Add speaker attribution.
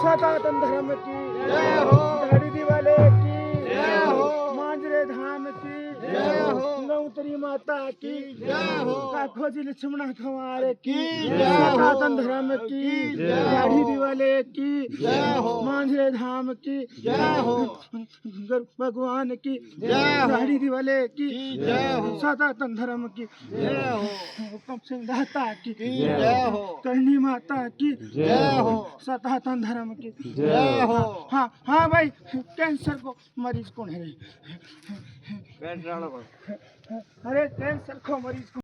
Speaker 1: सनातन धर्म की
Speaker 2: जय हो।
Speaker 1: गाड़ी वाले की
Speaker 2: जय हो।
Speaker 1: मांजरे धाम की
Speaker 2: जय हो।
Speaker 1: गौतरी माता की
Speaker 2: जय हो।
Speaker 1: काखोजी लक्ष्मण खवारे की
Speaker 2: जय हो।
Speaker 1: सनातन धर्म की
Speaker 2: जय हो।
Speaker 1: गाड़ी वाले की
Speaker 2: जय हो।
Speaker 1: मांजरे धाम की
Speaker 2: जय हो।
Speaker 1: भगवान की
Speaker 2: जय हो।
Speaker 1: गाड़ी वाले की
Speaker 2: जय हो।
Speaker 1: सनातन धर्म की
Speaker 2: जय हो।
Speaker 1: कम सिंह दाता की
Speaker 2: जय हो।
Speaker 1: करणी माता की
Speaker 2: जय हो।
Speaker 1: सनातन धर्म की
Speaker 2: जय हो।
Speaker 1: हाँ हाँ भाई, कैंसर को मरीज कौन है रे? अरे कैंसर को मरीज कौन